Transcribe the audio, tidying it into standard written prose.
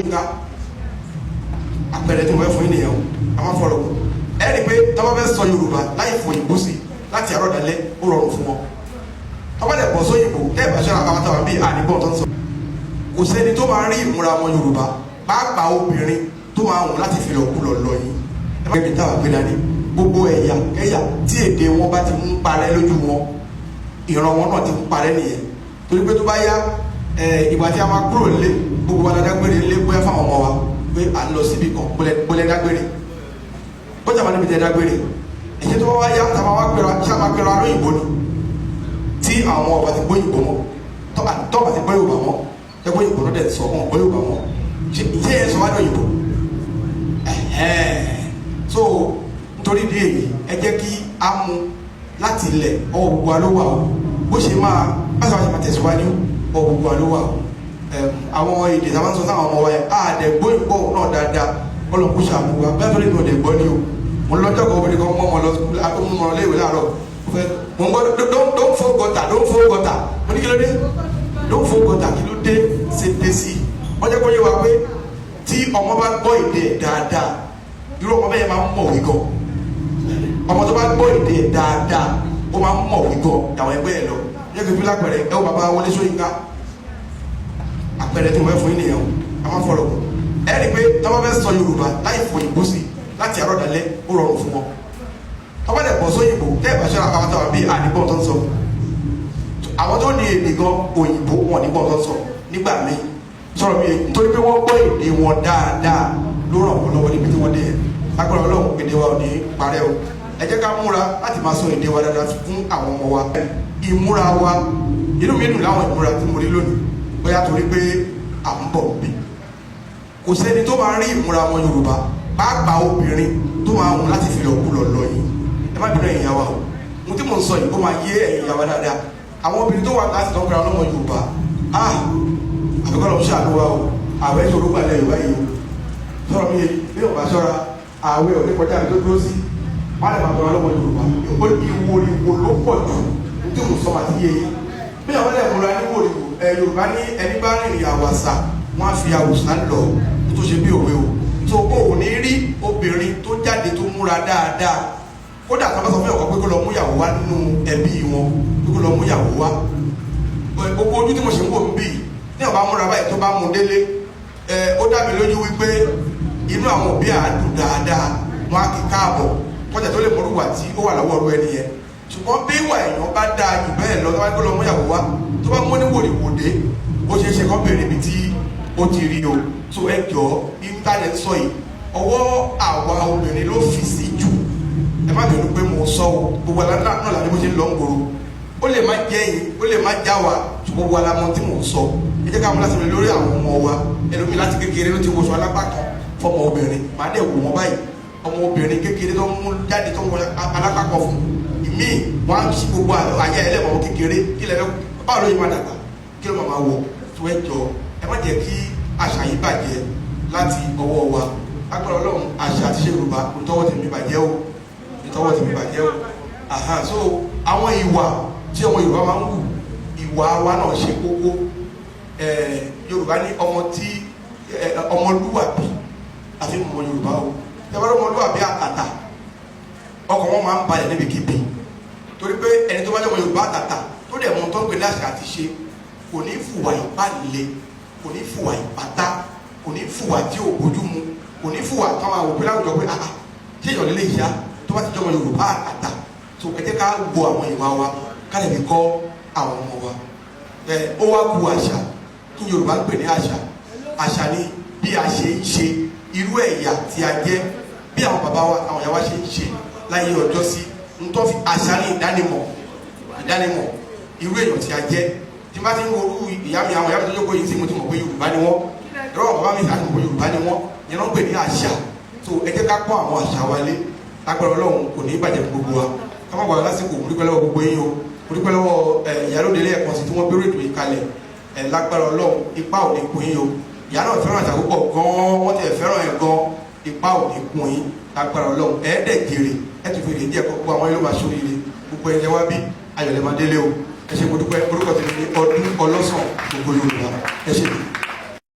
Soyinka àpẹẹrẹ tí mo fẹ́ fún yín nìyẹn o a máa fọ̀rọ̀ ẹ rí i pé tọ́wọ́ fẹ́ sọ Yorùbá láì fò òyìnbó sí láti àárọ̀ dalẹ́ ó rọrùn fún wọn tọ́wọ́ lẹ̀ bọ̀ sóyìnbó tẹ́ ẹ̀ bá ṣọ́ra àwọn táwọn bíi àníbọ̀ tó ń sọ kò sẹ́ni tó máa rí ìmúra ọmọ Yorùbá pàápàá obìnrin tó máa wù láti fi lọ́kùlọ̀ lọ yìí ẹ má gbé táwọn gbé dání gbogbo ẹ̀yà kẹ́yà tí èdè wọn bá ti ń parẹ́ lójú wọn ìran wọn náà ti ń parẹ́ nìyẹn torí pé tó bá yá ìgbà tí a máa kúrò lé gbogbo wa dágbére lé bóyá fáwọn ọmọ wa pé à ń lọ síbi kan bólẹ̀ dágbére ó jà máa níbi tẹ́ dágbére èyí tó wá yá tá a máa wá pẹ́ra ṣá máa pẹ́ra lóyìnbó ni tí àwọn ọba ti gbóyìnbó mọ́ tọ́ba ti gbọ́ Yorùbá mọ́ ẹ gbóyìnbó náà dẹ̀ sọ wọn gbọ́ Yorùbá mọ́ ìjẹ́ yẹn sọ wá lóyìnbó so nítorí di èyí ẹ jẹ́ kí a mú láti ilẹ̀ ọwọ́ gbogbo alówà o bó ṣe máa báṣọ àti máa tẹ̀síwájú ọwọ́ gbogbo alówà o àwọn èdè tí a máa ń sọ sáwọn ọmọ wa yẹn àdẹ̀gbó ìgbọ́ náà dáadáa ọlọ́kùn ṣàmú wa bẹ́ẹ̀ tó lè ní ọ̀dẹ̀gbọ́ ni o mo lọ́jọ́ kan obìnrin kan mọ́ ọmọ lọ mọ́ ọ léèwé láàárọ̀ mo ń gbọ́ don't fall gutter mo ní kí ló dé don't fall gutter kí ló dé ṣe dé sí i wọ́n jẹ́ kó yé wa pé tí ọmọ bá gbọ́ èdè dáadáa irú ọmọ bẹ́ẹ̀ máa ń mọ̀wé gan ọmọ tó bá gbọ́ èdè dáadáa ó máa ń mọ̀wé gan àwọn ẹgbẹ́ ẹ̀ lọ yẹ kí n fi lápẹ̀rẹ̀ ẹ wò bàbá Wọlé Ṣóyínká àpẹẹrẹ tí mo fẹ́ fún yín nìyẹn o a máa fọ̀rọ̀ ẹ rí i pé tọ́wọ́ fẹ́ sọ Yorùbá láì fò òyìnbó sí láti àárọ̀ dalẹ́ ó rọrùn fún wọn tọ́wọ́ lẹ̀ bọ̀ sóyìnbó tẹ́ ẹ̀ bá ṣọ́ra àwọn táwọn bíi àníbọ̀ tó ń sọ àwọn tó ní èdè gan òyìnbó wọn níbọ̀ tó ń sọ nígbà míì sọ̀rọ̀ mi nítorí pé wọ́n gbọ́ èdè wọn dáadáa ló ràn wọ́n lọ́wọ́ níbi tí wọ́n dé yẹn agbára Ọlọ́run èdè wa ò ní parẹ́ o ẹ jẹ́ ká múra láti máa sọ èdè wa dáadáa fún àwọn ọmọ wa ìmúra wa inú mi dùn láwọn ìmúra tí mo rí lónìí bóyá torí pé à ń bọ̀ bí kò sẹ́ni tó máa rí ìmúra ọmọ Yorùbá pàápàá obìnrin tó máa wù láti fi lọ́kùlọ̀ lọ yìí ẹ má bínú ẹ̀yin yàwá o mo tí mo ń sọ yìí ó máa yé ẹ̀yin yàwá dáadáa àwọn obìnrin tó wà láti tọ́ pé àwọn ọmọ Yorùbá àbíkọ́ lọ́ọ́ ṣàánú wa o àwẹ̀ ìṣòro gbàlẹ̀ Yorùbá yìí o sọ̀rọ̀ mi bí ò bá ṣọ́ra àwẹ̀ ò ní kọjá mi tó dúró sí má lè máa tọ́ ọlọ́mọ Yorùbá ìwòrìwò ló pọ̀ jù tí mo sọ àti yé yìí bí àwọn ẹlẹ́múra ní wòrìwò Yorùbá ní ẹni bá rìnrìn àwàsà wọn á fi àwòsàn lọ tó ṣe bí òwe o tó o ò ní rí obìnrin tó jáde tó múra dáadáa kódà tó bá sọ fún ọkọ pé kó lọ mú ìyàwó wá nínú ẹbí wọn pé kó lọ mú ìyàwó wá gbogbo ojú tí mo ṣe ń wò ń bì ní ọba múra báyìí tó bá mú délé ó dá mi lójú wípé inú àwọn òbí àádùn dáadáa wọn á kí káàbọ̀ kọjá tó lè mọ̀rú wà tí ó wà lọ́wọ́ ọ̀rọ̀ ẹni yẹn ṣùgbọ́n bí ìwà èèyàn bá dáa jù bẹ́ẹ̀ lọ tó bá kó lọ mú ìyàwó wá tó bá mú níwòrìwòdé ó ṣeé ṣe kọ́ bèrè ibi tí ó ti rí o tó ẹ jọ íńtánẹ́ẹ̀tì sọ yìí ọwọ́ àwa obìnrin ló fi sí jù ẹ má bẹ̀rù pé mo sọ o gbogbo àlá náà làbí mo ṣe ń lọ ń gbòòrò ó lè má jẹ́ yìí ó lè má já wa ṣùgbọ́n gbogbo àlá mọ tí mo sọ ẹ jẹ́ ká mú láti rìn lórí àwọn ọmọ wa ẹlòmíì láti kékeré ló ti wọṣọ alápá kan fọmọ obìnrin màá dẹ̀ wò wọ́n báyìí ọmọ obìnrin kékeré tó ń mú jáde tó ń wọ alápá kan fún ìmíì wọn á ṣí gbogbo àyà ẹlẹ́mọ̀ kékeré kí lẹ́fẹ́ báwo ló yẹ má dàgbà kí ló máa wọ tó ẹ jọ ẹ má jẹ́ kí àṣà yìí bàjẹ́ láti ọwọ́ wa agbára Ọlọ́run àṣà àti ṣe Yorùbá ìtọ́wọ́ tèmi bàjẹ́ o ìtọ́wọ́ tèmi bàjẹ́ o so àwọn ìwà tí ọmọ Yorùbá máa ń wù ìwà wa náà ṣe kókó Yorùbá ní ọmọ tí ọmọlúwàbí àfi mọ Yorùbá o tẹ́wọ́n ọmọlúwàbí àtàtà ọkọ̀ wọn máa ń balẹ̀ níbi kíbi torí pé ẹni tó bá jẹ́ ọmọ Yorùbá àtàtà tó dẹ̀ mọ tó ń pè ní àṣà àti ṣe kò ní fùwà ìpàlẹ̀ kò ní fùwà ìpàtà kò ní fùwà tí ò bójú mu kò ní fùwà táwọn àwòpẹ́ láwùjọ pé ṣé ìyọ̀lẹ́ lè yá tó bá ti jọmọ Yorùbá àtà tó ẹ jẹ́ ká wo àwọn ìwà wa ká lè fi kọ́ àwọn ọmọ wa ó wá ku àṣà kí Yorùbá ń pè ní àṣà ni bí a ṣe ń ṣe irú ẹ̀yà tí a jẹ́ bí àwọn bàbá wa àwọn ìyá wa ṣe ń ṣe láyé ọjọ́ sí ń tọ́ fi àṣà ní ìdánimọ̀ irú èèyàn tí a jẹ́ tí bá ti ń wo ìyá mi àwọn ìyá mi tó jókòó yìí tí mo ti mọ̀ pé Yorùbá ni wọ́n ẹ̀rọ bàbá mi àti mọ̀ pé Yorùbá ni wọ́n yẹn ló ń pè ní àṣà tó ẹ jẹ́ ká kọ́ àwọn àṣà wa lé lágbára Ọlọ́run kò ní bàjẹ́ gbogbo wa ká má gbàgbọ́ lásìkò mo dúpẹ́ lọ́wọ́ gbogbo yín o mo dúpẹ́ lọ́wọ́ ìyálóde lẹ́ẹ̀kan sí tí wọ́n bẹ̀rẹ̀ ètò ìkalẹ̀ lágbára Ọlọ́run ipa ò ní kún yín o ìyá náà fẹ́ràn àṣà púpọ̀ gan-an wọ́n ti fẹ́ràn ẹ̀ gan ipa ò ní kún yín lágbára Ọlọ́run ẹ̀ẹ́dẹ̀ jèrè ẹ̀ tún fi lè díẹ̀ gbogbo àwọn ilé wa sóríire gbogbo ẹ̀yẹ wá bí ayọ̀lẹ̀ máa délé o ẹ ṣé mo dúpẹ́ orúkọ tèmi ní ọdún ọlọ́sàn gbogbo Yorùbá ẹ ṣé.